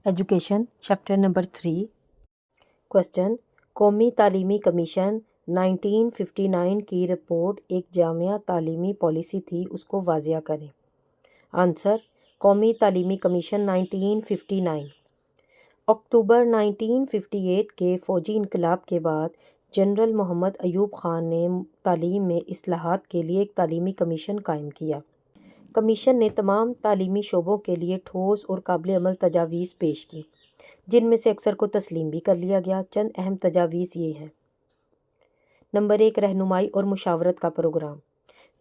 Education chapter number 3 question قومی تعلیمی commission 1959 کی رپورٹ ایک جامعہ تعلیمی پالیسی تھی، اس کو واضح کریں۔ آنسر: قومی تعلیمی کمیشن 1959 اکتوبر 1958 کے فوجی انقلاب کے بعد جنرل محمد ایوب خان نے تعلیم میں اصلاحات کے لیے ایک تعلیمی کمیشن قائم کیا۔ کمیشن نے تمام تعلیمی شعبوں کے لیے ٹھوس اور قابل عمل تجاویز پیش کی، جن میں سے اکثر کو تسلیم بھی کر لیا گیا۔ چند اہم تجاویز یہ ہیں۔ نمبر 1، رہنمائی اور مشاورت کا پروگرام۔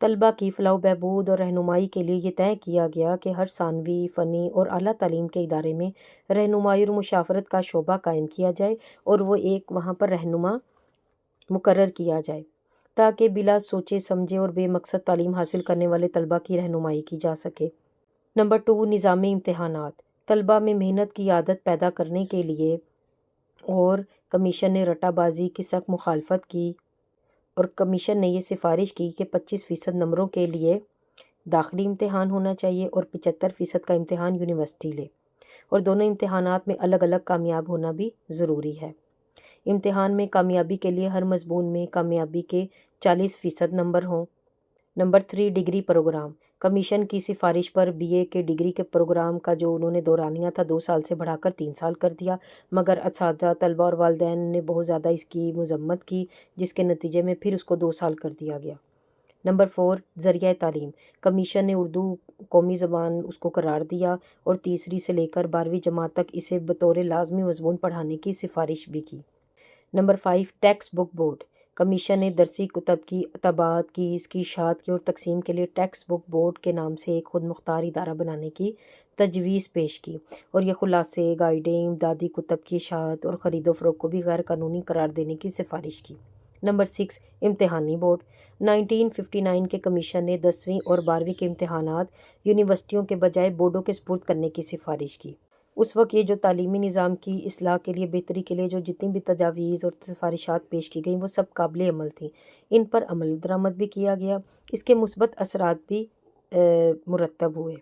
طلبہ کی فلاح و بہبود اور رہنمائی کے لیے یہ طے کیا گیا کہ ہر ثانوی، فنی اور اعلیٰ تعلیم کے ادارے میں رہنمائی اور مشاورت کا شعبہ قائم کیا جائے اور وہاں پر رہنما مقرر کیا جائے تاکہ بلا سوچے سمجھے اور بے مقصد تعلیم حاصل کرنے والے طلبہ کی رہنمائی کی جا سکے۔ نمبر 2، نظامی امتحانات۔ طلبہ میں محنت کی عادت پیدا کرنے کے لیے اور کمیشن نے رٹا بازی کی سخت مخالفت کی اور کمیشن نے یہ سفارش کی کہ 25% نمبروں کے لیے داخلی امتحان ہونا چاہیے اور 75% کا امتحان یونیورسٹی لے، اور دونوں امتحانات میں الگ الگ کامیاب ہونا بھی ضروری ہے۔ امتحان میں کامیابی کے لیے ہر مضمون میں کامیابی کے 40% نمبر ہوں۔ Number 3، degree programme. کمیشن کی سفارش پر بی اے کے ڈگری کے پروگرام کا جو انہوں نے دورانیہ تھا 2 سال سے بڑھا کر 3 سال کر دیا، مگر اساتذہ، طلبہ اور والدین نے بہت زیادہ اس کی مذمت کی، جس کے نتیجے میں پھر اس کو 2 سال کر دیا گیا۔ نمبر 4، ذریعہ تعلیم۔ کمیشن نے اردو قومی زبان اس کو قرار دیا اور تیسری سے لے کر 12ویں جماعت تک اسے بطور لازمی مضمون پڑھانے کی سفارش بھی کی۔ Number 5، text book board. Commission نے درسی کتب کی طباعت کی، اس کی اشاعت کی اور تقسیم کے لیے ٹیکسٹ بک بورڈ کے نام سے ایک خود مختار ادارہ بنانے کی تجویز پیش کی، اور یہ خلاصے، گائیڈیں، امدادی کتب کی اشاعت اور خرید و فروخت کو بھی غیر قانونی قرار دینے کی سفارش کی۔ Number 6، امتحانی board. 1959 کے کمیشن نے 10ویں اور 12ویں کے امتحانات یونیورسٹیوں کے بجائے بورڈوں کے سپرد کرنے کی سفارش کی۔ اس وقت یہ جو تعلیمی نظام کی اصلاح کے لیے، بہتری کے لیے جو جتنی بھی تجاویز اور سفارشات پیش کی گئیں وہ سب قابل عمل تھیں، ان پر عمل درآمد بھی کیا گیا، اس کے مثبت اثرات بھی مرتب ہوئے۔